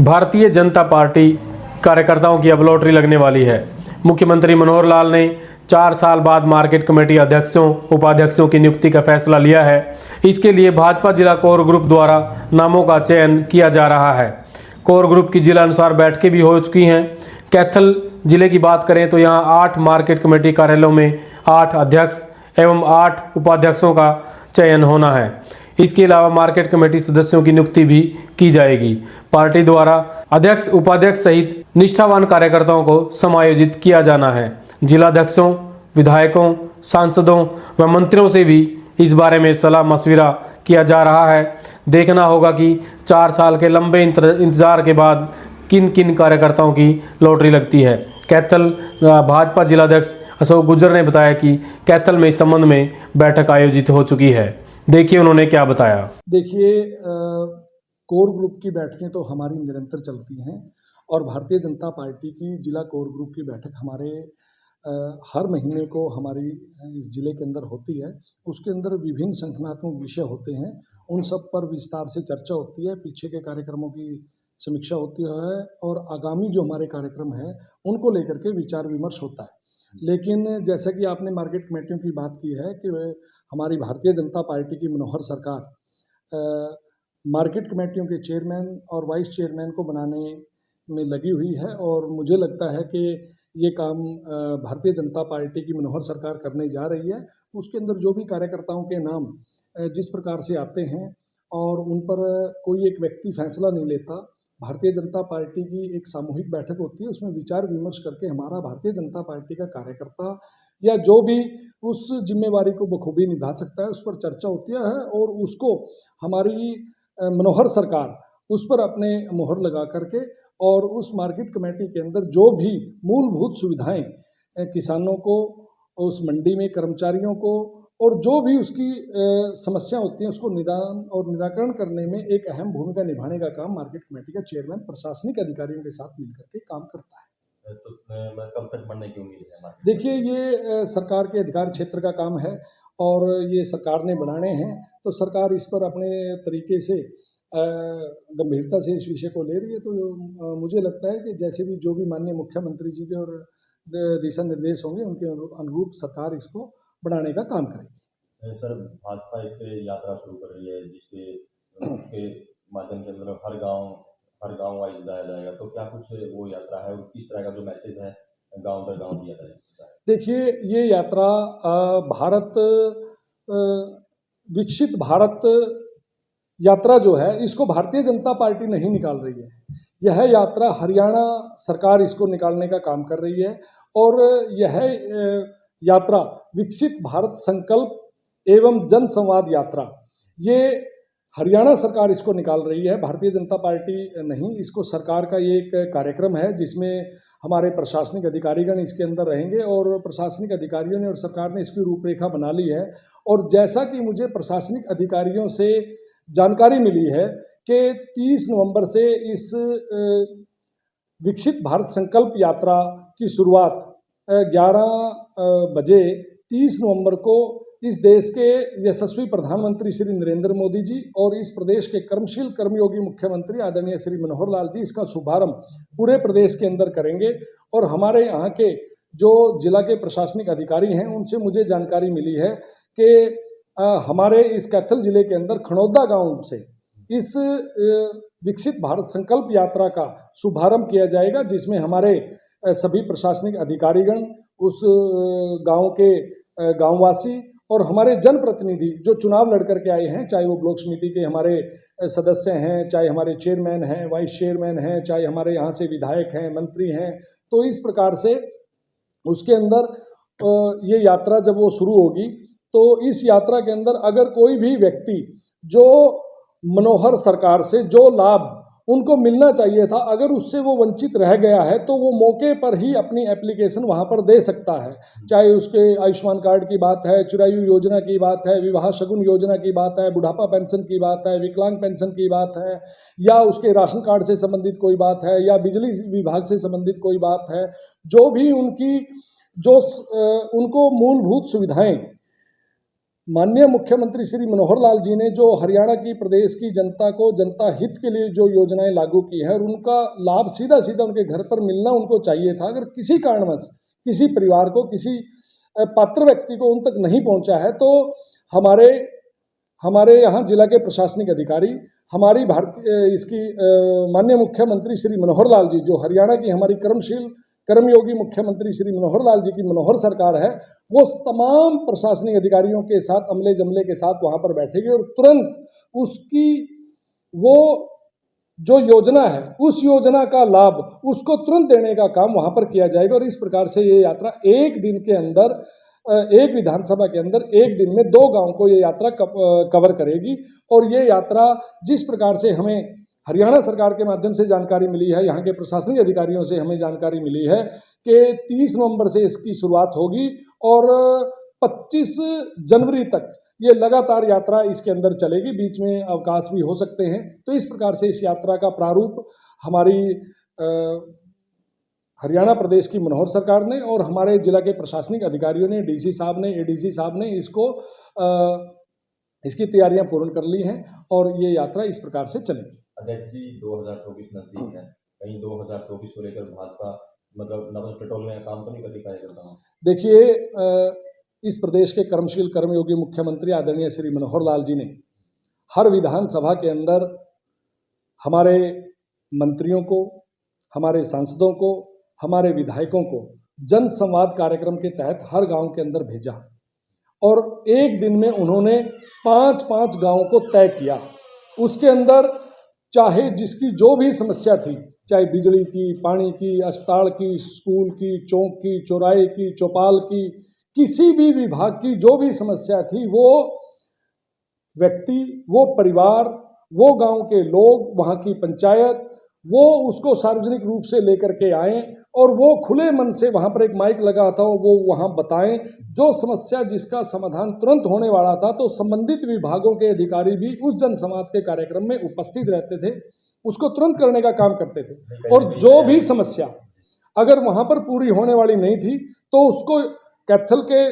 Bharatiya Janata party कार्यकर्ताओं की अब लॉटरी लगने वाली है। मुख्यमंत्री मनोहर लाल ने 4 साल बाद मार्केट कमेटी अध्यक्षों उपाध्यक्षों की नियुक्ति का फैसला लिया है। इसके लिए भाजपा जिला कोर ग्रुप द्वारा नामों का चयन किया जा रहा है। कोर ग्रुप की जिला अनुसार बैठकें भी हो चुकी हैं। कैथल जिले की बात करें तो यहाँ 8 मार्केट कमेटी कार्यालयों में 8 अध्यक्ष एवं 8 उपाध्यक्षों का चयन होना है। इसके अलावा मार्केट कमेटी सदस्यों की नियुक्ति भी की जाएगी। पार्टी द्वारा अध्यक्ष उपाध्यक्ष सहित निष्ठावान कार्यकर्ताओं को समायोजित किया जाना है। जिलाध्यक्षों, विधायकों, सांसदों व मंत्रियों से भी इस बारे में सलाह मशविरा किया जा रहा है। देखना होगा कि 4 साल के लंबे इंतजार के बाद किन किन कार्यकर्ताओं की लॉटरी लगती है। कैथल भाजपा जिलाध्यक्ष अशोक गुर्जर ने बताया कि कैथल में इस संबंध में बैठक आयोजित हो चुकी है। देखिए उन्होंने क्या बताया। देखिए, कोर ग्रुप की बैठकें तो हमारी निरंतर चलती हैं और भारतीय जनता पार्टी की जिला कोर ग्रुप की बैठक हमारे हर महीने को हमारी इस जिले के अंदर होती है। उसके अंदर विभिन्न संगठनात्मक विषय होते हैं, उन सब पर विस्तार से चर्चा होती है, पीछे के कार्यक्रमों की समीक्षा होती है और आगामी जो हमारे कार्यक्रम है उनको लेकर के विचार विमर्श होता है। लेकिन जैसा कि आपने मार्केट कमेटियों की बात की है कि हमारी भारतीय जनता पार्टी की मनोहर सरकार मार्केट कमेटियों के चेयरमैन और वाइस चेयरमैन को बनाने में लगी हुई है और मुझे लगता है कि ये काम भारतीय जनता पार्टी की मनोहर सरकार करने जा रही है। उसके अंदर जो भी कार्यकर्ताओं के नाम जिस प्रकार से आते हैं और उन पर कोई एक व्यक्ति फैसला नहीं लेता। भारतीय जनता पार्टी की एक सामूहिक बैठक होती है, उसमें विचार विमर्श करके हमारा भारतीय जनता पार्टी का कार्यकर्ता या जो भी उस जिम्मेवारी को बखूबी निभा सकता है उस पर चर्चा होती है और उसको हमारी मनोहर सरकार उस पर अपने मोहर लगा करके और उस मार्केट कमेटी के अंदर जो भी मूलभूत सुविधाएं किसानों को, उस मंडी में कर्मचारियों को और जो भी उसकी समस्या होती है उसको निदान और निराकरण करने में एक अहम भूमिका निभाने का काम मार्केट कमेटी का चेयरमैन प्रशासनिक अधिकारियों के साथ मिलकर के काम करता है। तो कब तक बनने की उम्मीद है? देखिए, ये सरकार के अधिकार क्षेत्र का काम है और ये सरकार ने बनाने हैं, तो सरकार इस पर अपने तरीके से गंभीरता से इस विषय को ले रही है। तो मुझे लगता है कि जैसे भी जो भी माननीय मुख्यमंत्री जी के और दिशा निर्देश होंगे उनके अनुरूप सरकार इसको बढ़ाने का काम करेगी। सर, भाजपा एक यात्रा शुरू कर रही है जिसके माध्यम से मतलब हर गांव वाइज जाया जाएगा, तो क्या कुछ वो यात्रा है और किस तरह का जो मैसेज है गांव दर गांव दिया जाएगा? देखिए, ये यात्रा विकसित भारत यात्रा जो है इसको भारतीय जनता पार्टी नहीं निकाल रही है। यह यात्रा हरियाणा सरकार इसको निकालने का काम कर रही है और यह यात्रा विकसित भारत संकल्प एवं जन संवाद यात्रा, ये हरियाणा सरकार इसको निकाल रही है, भारतीय जनता पार्टी नहीं। इसको सरकार का ये एक कार्यक्रम है जिसमें हमारे प्रशासनिक अधिकारीगण इसके अंदर रहेंगे और प्रशासनिक अधिकारियों ने और सरकार ने इसकी रूपरेखा बना ली है। और जैसा कि मुझे प्रशासनिक अधिकारियों से जानकारी मिली है कि 30 नवंबर से इस विकसित भारत संकल्प यात्रा की शुरुआत 11 बजे 30 नवंबर को इस देश के यशस्वी प्रधानमंत्री श्री नरेंद्र मोदी जी और इस प्रदेश के कर्मशील कर्मयोगी मुख्यमंत्री आदरणीय श्री मनोहर लाल जी इसका शुभारंभ पूरे प्रदेश के अंदर करेंगे। और हमारे यहाँ के जो जिला के प्रशासनिक अधिकारी हैं उनसे मुझे जानकारी मिली है कि हमारे इस कैथल जिले के अंदर खणौदा गांव से इस विकसित भारत संकल्प यात्रा का शुभारंभ किया जाएगा, जिसमें हमारे सभी प्रशासनिक अधिकारीगण, उस गांव के गांववासी और हमारे जनप्रतिनिधि जो चुनाव लड़ करके आए हैं, चाहे वो ब्लॉक समिति के हमारे सदस्य हैं, चाहे हमारे चेयरमैन हैं, वाइस चेयरमैन हैं, चाहे हमारे यहाँ से विधायक हैं, मंत्री हैं, तो इस प्रकार से उसके अंदर ये यात्रा जब वो शुरू होगी तो इस यात्रा के अंदर अगर कोई भी व्यक्ति जो मनोहर सरकार से जो लाभ उनको मिलना चाहिए था अगर उससे वो वंचित रह गया है तो वो मौके पर ही अपनी एप्लीकेशन वहाँ पर दे सकता है। चाहे उसके आयुष्मान कार्ड की बात है, चिरायु योजना की बात है, विवाह शगुन योजना की बात है, बुढ़ापा पेंशन की बात है, विकलांग पेंशन की बात है, या उसके राशन कार्ड से संबंधित कोई बात है, या बिजली विभाग से संबंधित कोई बात है, जो भी उनको मूलभूत सुविधाएं माननीय मुख्यमंत्री श्री मनोहर लाल जी ने जो हरियाणा की प्रदेश की जनता को जनता हित के लिए जो योजनाएं लागू की है और उनका लाभ सीधा सीधा उनके घर पर मिलना उनको चाहिए था। अगर किसी कारणवश किसी परिवार को, किसी पात्र व्यक्ति को उन तक नहीं पहुंचा है तो हमारे यहाँ जिला के प्रशासनिक अधिकारी, हमारी माननीय मुख्यमंत्री श्री मनोहर लाल जी, जो हरियाणा की हमारी कर्मयोगी मुख्यमंत्री श्री मनोहर लाल जी की मनोहर सरकार है, वो तमाम प्रशासनिक अधिकारियों के साथ, अमले जमले के साथ वहाँ पर बैठेगी और तुरंत उसकी वो जो योजना है उस योजना का लाभ उसको तुरंत देने का काम वहाँ पर किया जाएगा। और इस प्रकार से ये यात्रा एक दिन के अंदर, एक विधानसभा के अंदर एक दिन में 2 गांव को ये यात्रा कवर करेगी। और ये यात्रा जिस प्रकार से हमें हरियाणा सरकार के माध्यम से जानकारी मिली है, यहाँ के प्रशासनिक अधिकारियों से हमें जानकारी मिली है कि 30 नवंबर से इसकी शुरुआत होगी और 25 जनवरी तक ये लगातार यात्रा इसके अंदर चलेगी, बीच में अवकाश भी हो सकते हैं। तो इस प्रकार से इस यात्रा का प्रारूप हमारी हरियाणा प्रदेश की मनोहर सरकार ने और हमारे जिला के प्रशासनिक अधिकारियों ने, डीसी साहब ने, एडीसी साहब ने इसकी तैयारियां पूर्ण कर ली हैं और ये यात्रा इस प्रकार से चलेगी। अध्यक्ष जी, 2024 नजदीक है, कहीं 2024 को लेकर भाजपा मतलब नवज टटोलने का काम तो नहीं करती कार्यकर्ता हूँ? देखिए, इस प्रदेश के कर्मशील कर्मयोगी मुख्यमंत्री आदरणीय श्री मनोहर लाल जी ने हर विधानसभा के अंदर हमारे मंत्रियों को, हमारे सांसदों को, हमारे विधायकों को जन संवाद कार्यक्रम के तहत हर गांव के अंदर भेजा और एक दिन में उन्होंने 5-5 गांवों को तय किया। उसके अंदर चाहे जिसकी जो भी समस्या थी, चाहे बिजली की, पानी की, अस्पताल की, स्कूल की, चौक की, चौराहे की, चौपाल की, किसी भी विभाग की जो भी समस्या थी, वो व्यक्ति, वो परिवार, वो गांव के लोग, वहाँ की पंचायत, वो उसको सार्वजनिक रूप से लेकर के आए और वो खुले मन से वहाँ पर एक माइक लगा था, वो वहाँ बताएं जो समस्या जिसका समाधान तुरंत होने वाला था। तो संबंधित विभागों के अधिकारी भी उस जनसंवाद के कार्यक्रम में उपस्थित रहते थे, उसको तुरंत करने का काम करते थे। और जो भी समस्या अगर वहाँ पर पूरी होने वाली नहीं थी तो उसको कैथल के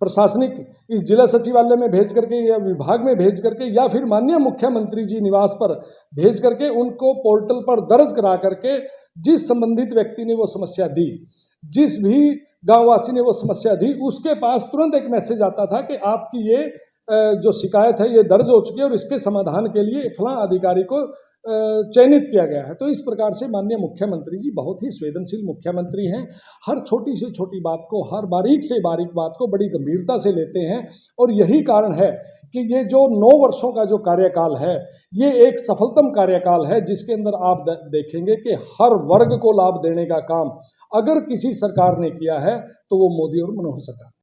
प्रशासनिक इस जिला सचिवालय में भेज करके या विभाग में भेज करके या फिर माननीय मुख्यमंत्री जी निवास पर भेज करके उनको पोर्टल पर दर्ज करा करके जिस संबंधित व्यक्ति ने वो समस्या दी, जिस भी गांववासी ने वो समस्या दी, उसके पास तुरंत एक मैसेज आता था कि आपकी ये जो शिकायत है ये दर्ज हो चुकी है और इसके समाधान के लिए फलां अधिकारी को चयनित किया गया है। तो इस प्रकार से माननीय मुख्यमंत्री जी बहुत ही संवेदनशील मुख्यमंत्री हैं। हर छोटी से छोटी बात को, हर बारीक से बारीक बात को बड़ी गंभीरता से लेते हैं और यही कारण है कि ये जो 9 वर्षों का जो कार्यकाल है ये एक सफलतम कार्यकाल है, जिसके अंदर आप देखेंगे कि हर वर्ग को लाभ देने का काम अगर किसी सरकार ने किया है तो वो मोदी और मनोहर सरकार।